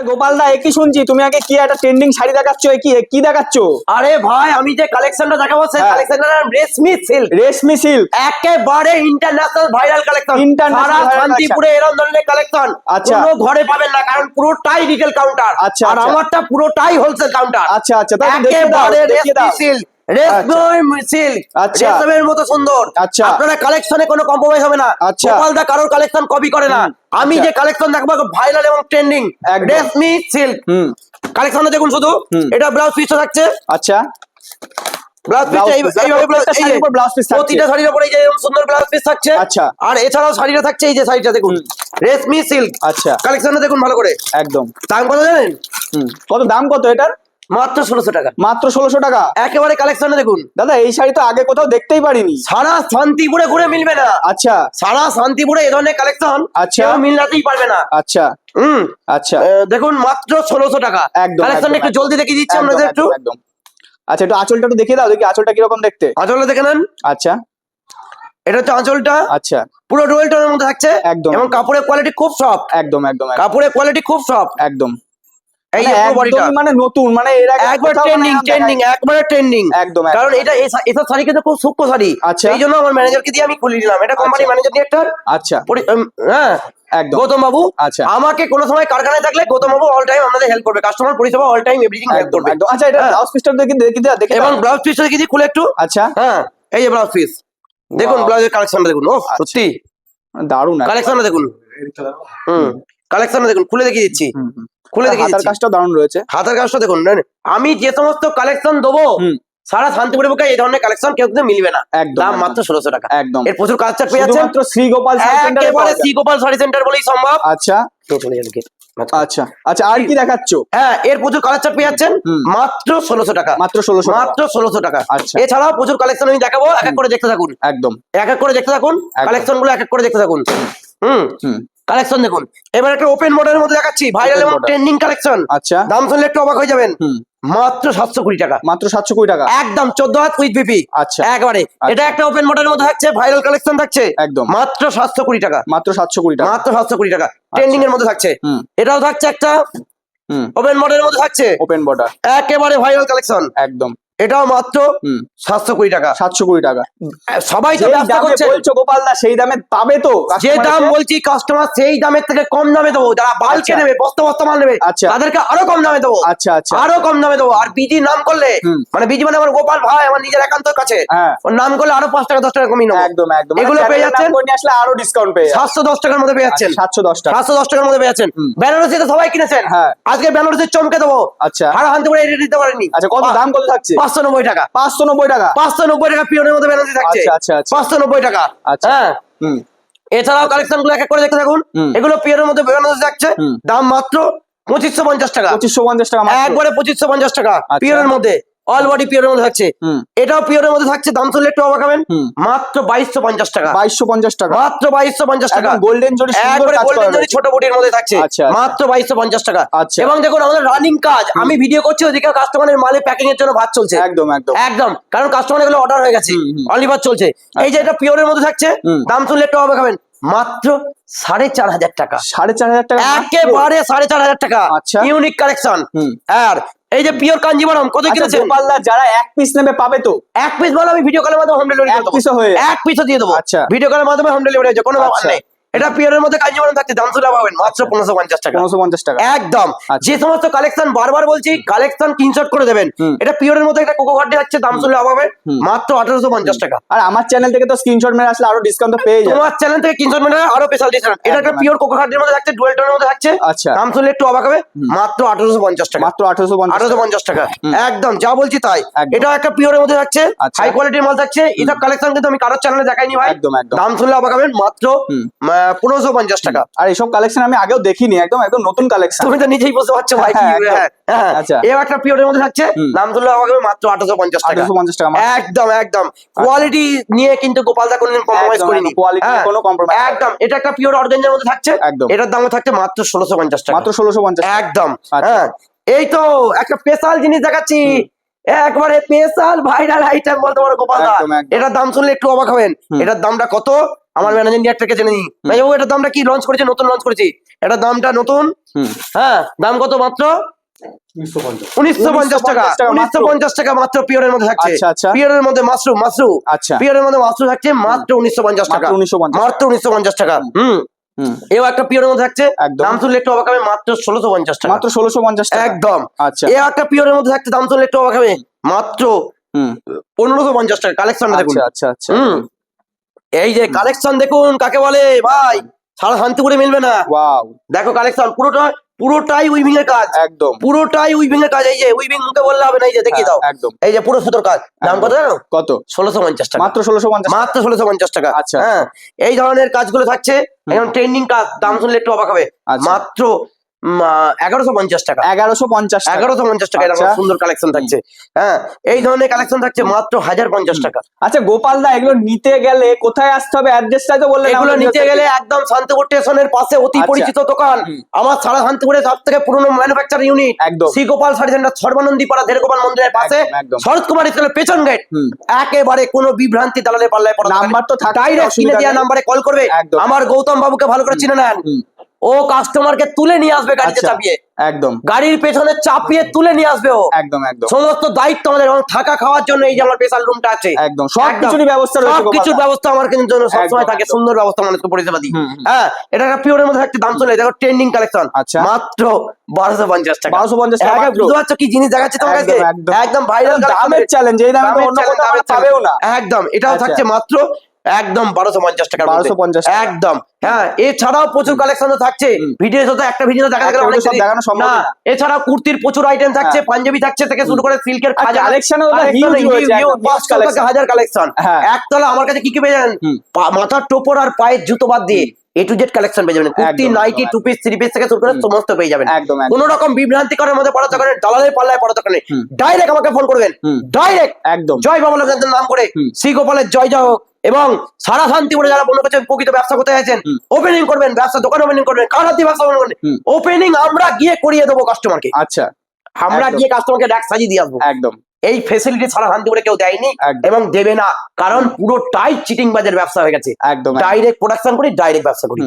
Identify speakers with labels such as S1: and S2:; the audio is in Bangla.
S1: গোপাল দা একই শুনছি, তুমি আগে কি একটা ট্রেন্ডিং শাড়ি দেখাচ্ছ, কি দেখাচ্ছ?
S2: আরে ভাই আমি যে কালেকশনটা দেখাবো সেই কালেকশনটার নাম রেশমি সিল্ক।
S1: রেশমি সিল্ক
S2: একেবারে ইন্টারন্যাশনাল ভাইরাল কালেকশন।
S1: International
S2: সারা
S1: viral
S2: শান্তিপুরে এরকম ধরনের কালেকশন
S1: আচ্ছা।
S2: কোনো ঘরে পাবেন না, কারণ পুরোটাই রিটেল কাউন্টার।
S1: আচ্ছা,
S2: আর
S1: আচ্ছা।
S2: আমারটা পুরোটাই হোলসেল কাউন্টার।
S1: আচ্ছা আচ্ছা, তাহলে দেখিয়ে দাও,
S2: একেবারে
S1: দেখিয়ে
S2: রেশমি
S1: দাও।
S2: সিল্ক, রেশমি সিল্ক,
S1: আচ্ছা।
S2: রেশমের মতো সুন্দর।
S1: আচ্ছা।
S2: আপনারা কালেকশনে কোনো কম্প্রোমাইজ হবে না।
S1: আচ্ছা।
S2: গোপালদা কারোর কালেকশন কপি করে না। আমি
S1: আচ্ছা।
S2: যে কালেকশন দেখাবো ভাইরাল এবং ট্রেন্ডিং,
S1: একদম।
S2: রেশমি সিল্ক কালেকশনটা দেখুন শুধু। এটা ব্লাউজ পিসটা থাকছে।
S1: আচ্ছা,
S2: ব্লাউজ পিস
S1: ব্লাউজ পিস
S2: প্রতিটা শাড়ির উপরে এই যে এরকম সুন্দর ব্লাউজ পিস থাকছে।
S1: আচ্ছা।
S2: আর এছাড়াও শাড়িটা থাকছে, এই যে শাড়িটা দেখুন রেশমি সিল্ক।
S1: আচ্ছা,
S2: কালেকশনটা দেখুন ভালো করে।
S1: একদম।
S2: দাম কত জানেন?
S1: কত দাম, কত এটার?
S2: মাত্র 1600 টাকা।
S1: মাত্র 1600 টাকা।
S2: একেবারে কালেকশনটা দেখুন
S1: দাদা, এই শাড়ি তো আগে কোথাও দেখতেই পারিনি।
S2: সারা শান্তিপুরে ঘুরে মিলবে না।
S1: আচ্ছা
S2: সারা শান্তিপুরে এই ধরনের কালেকশন
S1: আচ্ছা।
S2: কেউ মিলাতেই পারবে না।
S1: আচ্ছা আচ্ছা,
S2: দেখুন মাত্র 1600 টাকা।
S1: একদম।
S2: কালেকশন একটু জলদি দেখিয়ে দিচ্ছি আপনাদের একটু।
S1: একদম। আচ্ছা, একটু আঁচলটা একটু দেখিয়ে দাও, দেখি আঁচলটা কিরকম দেখতে।
S2: আঁচলটা দেখে নেন।
S1: আচ্ছা
S2: এটা হচ্ছে আঁচলটা।
S1: আচ্ছা,
S2: পুরো ডুয়েল টোনের মধ্যে থাকছে
S1: একদম।
S2: এবং কাপড়ের কোয়ালিটি খুব সফট।
S1: একদম একদম
S2: কাপড়ের কোয়ালিটি খুব সফট।
S1: একদম।
S2: এই যে পুরো বডিটা
S1: মানে নতুন, মানে এর আগে
S2: একবার ট্রেন্ডিং একবারে ট্রেন্ডিং।
S1: একদম।
S2: কারণ এটা এসব শাড়ি কিন্তু খুব সূক্ষ্ম শাড়ি।
S1: আচ্ছা।
S2: এই জন্য আমার ম্যানেজারকে দিয়ে আমি খুলে দিলাম। এটা কোম্পানি ম্যানেজার ডিরেক্টর।
S1: আচ্ছা,
S2: হ্যাঁ
S1: একদম।
S2: গৌতম বাবু।
S1: আচ্ছা।
S2: আমাকে কোনো সময় কারখানায় থাকলে গৌতম বাবু অল টাইম আমাদের হেল্প করবে। কাস্টমার পরিষেবা অল টাইম এভরিথিং হেল্প করবে।
S1: একদম। আচ্ছা, এটা ব্লাউজ পিসটা দেখি
S2: এবং ব্লাউজ পিসটা দেখি খুলে একটু।
S1: আচ্ছা,
S2: হ্যাঁ এই যে ব্লাউজ পিস দেখুন, ব্লাউজের কালেকশনটা দেখুন। ও সত্যি
S1: দারুণ।
S2: কালেকশনটা দেখুন। কালেকশনটা দেখুন, খুলে দেখিয়ে দিচ্ছি। খুলে দেখিয়ে দিচ্ছি।
S1: হাতার কাজটাও দারুণ রয়েছে।
S2: হাতার কাজটা দেখুন। আমি যে সমস্ত কালেকশন দেবো সারা শান্তিপুরের বুকে এই ধরনের কালেকশন কেউ কিন্তু মিলবে না। দাম মাত্র 1600 টাকা।
S1: একদম।
S2: এর প্রচুর কালচার পেয়ে যাচ্ছেন
S1: মাত্র শ্রী গোপাল শাড়ি সেন্টারে।
S2: একেবারে শ্রী গোপাল শাড়ি সেন্টার বলেই সম্ভব।
S1: আচ্ছা আচ্ছা আচ্ছা, আর কি দেখাচ্ছ?
S2: হ্যাঁ এর প্রচুর কালেকশন পেয়ে যাচ্ছেন মাত্র 1600 টাকা।
S1: মাত্র 1600
S2: মাত্র 1600 টাকা।
S1: আচ্ছা।
S2: এছাড়াও প্রচুর কালেকশন আমি দেখাবো, এক এক করে দেখতে থাকুন।
S1: একদম,
S2: এক এক করে দেখতে থাকুন। কালেকশন গুলো এক এক করে দেখতে থাকুন। কালেকশন দেখুন। এবার একটা ওপেন মডেলের মধ্যে দেখাচ্ছি, ভাইরাল এবং ট্রেন্ডিং কালেকশন।
S1: আচ্ছা।
S2: দাম শুনলে একটু অবাক হয়ে যাবেন। মাত্র 720 টাকা।
S1: মাত্র 720 টাকা।
S2: একদম 14 হাত উইথ বিপি।
S1: আচ্ছা,
S2: একবারে এটা একটা ওপেন মডেলের মধ্যে থাকছে, ভাইরাল কালেকশন থাকছে।
S1: একদম।
S2: মাত্র 720 টাকা।
S1: মাত্র 720 টাকা।
S2: মাত্র 720 টাকা। ট্রেন্ডিং এর মধ্যে থাকছে। এটাও থাকছে একটা ওপেন মডেলের মধ্যে থাকছে,
S1: ওপেন বর্ডার,
S2: একেবারে ভাইরাল কালেকশন।
S1: একদম।
S2: এটাও মাত্র 720 টাকা।
S1: 720 টাকা।
S2: সবাই তো ব্যবসা করছে,
S1: বলছো গোপাল দা সেই দামে পাবে তো?
S2: যে দাম বলছি কাস্টমার সেই দামের থেকে কম দামে দেবো। যারা বাল্কে নেবে, বস্তা বস্তা মাল নেবে, তাদেরকে আরো কম দামে দেবো।
S1: আচ্ছা আচ্ছা,
S2: আরো কম দামে দেবো। আর বিজি নাম করলে, মানে বিজি মানে আমার গোপাল ভাই, আমার নিজের একান্ত কাছে, ওর নাম করলে আরো 5 টাকা 10 টাকা কমিয়ে নেবো।
S1: একদম একদম।
S2: এগুলো পেয়ে যাচ্ছেন,
S1: আসলে আরো ডিসকাউন্ট পেয়ে
S2: 710 টাকার মধ্যে পেয়ে যাচ্ছেন।
S1: 710 টাকা,
S2: 710 টাকার মধ্যে পেয়ে যাচ্ছেন। বেনারসি তো সবাই কিনেছেন, আজকে বেনারসি চমকে দেবো।
S1: আচ্ছা,
S2: হারা হানতে পারে এটা দিতে পারেনি।
S1: আচ্ছা, কত দাম কত থাকছে?
S2: 590 টাকা।
S1: 590 টাকা।
S2: 590 টাকা পিওনের মধ্যে বেনারসি থাকছে।
S1: আচ্ছা আচ্ছা,
S2: 590 টাকা। হ্যাঁ, এছাড়াও কালেকশন গুলো এক এক করে দেখতে থাকুন। এগুলো পিওরের মধ্যে বেনারসি থাকছে। দাম মাত্র 2550 টাকা।
S1: 2550 টাকা।
S2: একবারে 2550 টাকা পিওরের মধ্যে, অল বডি পিওরের মধ্যে থাকছে। এটাও পিওরের মধ্যে থাকছে। দাম শুনলে একটু অবাক হবেন, মাত্র 2250 টাকা।
S1: 2250 টাকা।
S2: মাত্র 2250 টাকা।
S1: গোল্ডেন জরি,
S2: একবারে গোল্ডেন জরি ছোট বডির মধ্যে থাকছে। মাত্র 2250 টাকা। এবং দেখুন আমাদের রানিং কাজ, আমি ভিডিও করছি, ওদিকে কাস্টমারের মালে প্যাকিং এর জন্য ভাত চলছে।
S1: একদম একদম
S2: একদম, কারণ কাস্টমার এগুলো অর্ডার হয়ে গেছে, অনলি চলছে। এই যে এটা পিওরের মধ্যে থাকছে, দাম শুনলে একটু অবাক হবেন, মাত্র 4500 টাকা।
S1: 4500 টাকা,
S2: একেবারে 4500 টাকা। Unique collection. আর এই যে পিওর কাঞ্জিভারম কত কিনেছেন?
S1: গোপালদা যারা এক পিস নেবে পাবে তো?
S2: এক পিস বলে আমি ভিডিও কলের মাধ্যমে হোম ডেলিভারি করে দেবো। এক পিসও দিয়ে দেবো।
S1: আচ্ছা,
S2: ভিডিও কলের মাধ্যমে হোম ডেলিভারি হয়েছে, কোনো ব্যাপার নেই। এটা পিওরের মধ্যে কাঞ্জিভারম থাকছে, দাম শুনে পাবেন মাত্র 1550 টাকা।
S1: 1550 টাকা
S2: একদম। যে সমস্ত কালেকশন বারবার বলছি, কালেকশন স্ক্রিনশট করে দেবেন। এটা পিওরের মধ্যে একটা কোকো ঘাটি আছে, দাম শুনলে হবে মাত্র 1850 টাকা।
S1: আর আমার চ্যানেল থেকে তো স্ক্রিনশট মেরে আসলে আরো ডিসকাউন্ট তো পেয়ে যাবে।
S2: তোমার চ্যানেল থেকে স্ক্রিনশট মেরে আরো স্পেশাল ডিসকাউন্ট। এটা একটা পিওর কোকো ঘাটির মধ্যে থাকছে, ডুয়াল টোনের মধ্যে থাকছে।
S1: আচ্ছা,
S2: দাম শুনলে একটু অবাক হবে, মাত্র 1850 টাকা।
S1: মাত্র 1850
S2: টাকা। একদম যা বলছি তাই। এটা একটা পিওরের মধ্যে থাকছে, হাই কোয়ালিটির মাল থাকছে। এটা কালেকশন কিন্তু আমি কারোর চ্যানেলে দেখাইনি ভাই।
S1: একদম একদম।
S2: দাম শুনলে অবাক হবেন, মাত্র 1550 টাকা।
S1: আর এইসব কালেকশন আমি আগেও দেখিনি, একদম একদম নতুন কালেকশন।
S2: তুমি তো নিজেই বুঝতে পারছো ভাই। আচ্ছা, এই একটা পিওরের মধ্যে থাকছে, দাম শুনলে অবাক হবে, মাত্র 1850 টাকা।
S1: 1850 টাকা।
S2: একদম একদম। কোয়ালিটি নিয়ে কিন্তু গোপালদা কোনদিন কম্প্রোমাইজ করিনি।
S1: কোয়ালিটি কোনো কম্প্রোমাইজ
S2: একদম। এটা একটা পিওর অর্গানজার মধ্যে থাকছে।
S1: একদম।
S2: এটার দাম থাকছে মাত্র 1650 টাকা।
S1: মাত্র 1650।
S2: একদম। হ্যাঁ, এই তো একটা স্পেশাল জিনিস দেখাচ্ছি, একবারে স্পেশাল ভাইরাল আইটেম বলতে পারো গোপালদা। এটার দাম শুনলে একটু অবাক হবেন। এটার দামটা কত আমার ম্যানেজিং ডিরেক্টরকে জেনে নিই। মেজবাবু এটার দামটা কি লঞ্চ করেছি, নতুন লঞ্চ করেছি, এটার দামটা নতুন। হ্যাঁ, দাম কত? মাত্র 1950 টাকা। 1950 টাকা মাত্র পিওরের মধ্যে থাকছে। পিওরের মধ্যে মাশরুম পিওরের মধ্যে মাশরুম থাকছে মাত্র 1950 টাকা। মাত্র 1950 টাকা। এও একটা পিওরের মধ্যে থাকছে, দাম শুনলে একটু অবাক হবে, মাত্র 1650 টাকা।
S1: মাত্র 1650 টাকা
S2: একদম।
S1: আচ্ছা,
S2: এও একটা পিওরের মধ্যে থাকছে, দাম শুনলে একটু অবাক হবে, মাত্র 1550 টাকা। কালেকশনটা দেখুন।
S1: আচ্ছা আচ্ছা,
S2: এই যে কালেকশন দেখুন, কাকে বলে ভাই, সারা শান্তিপুরে মিলবে না।
S1: ওয়াও,
S2: দেখো কালেকশন পুরোটাই উইভিং এর কাজ,
S1: একদম
S2: পুরোটাই উইভিং এর কাজ। এই যে উইভিং মুখে বললে হবে না, এই যে দেখিয়ে দাও,
S1: একদম
S2: এই যে পুরো সুতোর কাজ। দাম কত জানো?
S1: কত?
S2: 1650 টাকা।
S1: মাত্র 1650,
S2: মাত্র 1650 টাকা।
S1: আচ্ছা,
S2: হ্যাঁ, এই ধরনের কাজগুলো থাকছে, এখন ট্রেন্ডিং কাজ, দাম শুনলে একটু অবাক হবে, মাত্র 1150 টাকা।
S1: 1150 টাকা,
S2: 1150 টাকা। এরকম সুন্দর কালেকশন থাকছে। হ্যাঁ, এই ধরনের কালেকশন থাকছে মাত্র 1050 টাকা।
S1: আচ্ছা গোপাল দা, এগুলো নিতে গেলে কোথায় আসতে হবে? অ্যাড্রেসটা তো বললেন।
S2: এগুলো নিতে গেলে একদম শান্তিপুর স্টেশনের পাশে অতি পরিচিত দোকান, আমার সারা শান্তিপুরের সব থেকে পুরনো ম্যানুফ্যাকচার ইউনিট,
S1: একদম
S2: শ্রী গোপাল শাড়ি সেন্টার, সর্বানন্দী পাড়া ধীরগোপাল মন্দিরের পাশে, শরৎ কুমার স্কুলের পেছন গেট। একেবারে কোনো বিভ্রান্তি দালালের পাল্লায় পড়া
S1: নাম্বার তো থাকে,
S2: ডাইরেক্ট কিনে দেওয়া নাম্বারে কল করবে। আমার গৌতম বাবুকে ভালো করে চিনে নেন, ও কাস্টমারকে তুলে নিয়ে আসবে গাড়িতে চাপিয়ে,
S1: একদম
S2: গাড়ির পেছনে চাপিয়ে তুলে নিয়ে আসবে ও।
S1: একদম একদম
S2: সমস্ত দায়িত্ব আমাদের, এবং থাকা খাওয়ার জন্য এই যে আমার স্পেশাল রুমটা আছে,
S1: একদম সবকিছুরই ব্যবস্থা রয়েছে।
S2: সবকিছুর ব্যবস্থা আমার কিন্তু জন্য সবসময় থাকে, সুন্দর ব্যবস্থা মানুষকে পরিষেবা দিই। হ্যাঁ, এটা একটা পিওরের মধ্যে একটা দাম চলে, দেখো ট্রেন্ডিং কালেকশন, মাত্র 1250 টাকা।
S1: 1250 টাকা।
S2: বুঝতে পারছো কি জিনিস দেখাচ্ছি তোমার কাছে? একদম ভাইরাল
S1: দামের চ্যালেঞ্জ, এই দামে অন্য কোথাও পাবেও না।
S2: একদম, এটাও থাকছে মাত্র একদম 1250 টাকা।
S1: 1250 টাকা
S2: একদম। হ্যাঁ, এছাড়াও প্রচুর কালেকশন থাকছে, ভিডিও তো একটা ভিডিও দেখা গেলে অনেক
S1: দেখানো সম্ভব না।
S2: এছাড়াও কুর্তির প্রচুর আইটেম থাকছে, পাঞ্জাবি থাকছে থেকে শুরু করে সিল্কের
S1: কালেকশনও
S2: হাজার কালেকশন। একতলা আমার কাছে কি কি পেয়ে যাবেন, মাথার টোপর আর পায়ের জুতো বাদ দিয়ে A to Z কালেকশন পেয়ে যাবেন। Kurti, nightie, two piece, three piece থেকে শুরু করে সমস্ত পেয়ে যাবেন। কোন রকম বিভ্রান্তি করার মধ্যে পড়া দরকার নেই, দালালের পাল্লায় পড়া দরকার নেই, ডাইরেক্ট আমাকে ফোন করবেন, ডাইরেক্ট একদম জয় বাবা লোকের নাম করে শ্রী গোপালের জয় জয় হোক। এবং সারা শান্তিপুরে যারা মনে করছেন প্রকৃত ব্যবসা করতে চাইছেন, ওপেনিং করবেন, ব্যবসা দোকান ওপেনিং করবেন, কার হাতে ব্যবসা করবেন, ওপেনিং আমরা গিয়ে করিয়ে দেবো কাস্টমারকে।
S1: আচ্ছা,
S2: আমরা গিয়ে কাস্টমারকে ডাক সাজিয়ে দিয়ে আসবো।
S1: একদম
S2: এই ফেসিলিটি সারা শান্তিপুরে কেউ দেয়নি এবং দেবে না, কারণ পুরোটাই চিটিং বাজের ব্যবসা হয়ে গেছে। একদম ডাইরেক্ট প্রোডাকশন করি, ডাইরেক্ট ব্যবসা করি।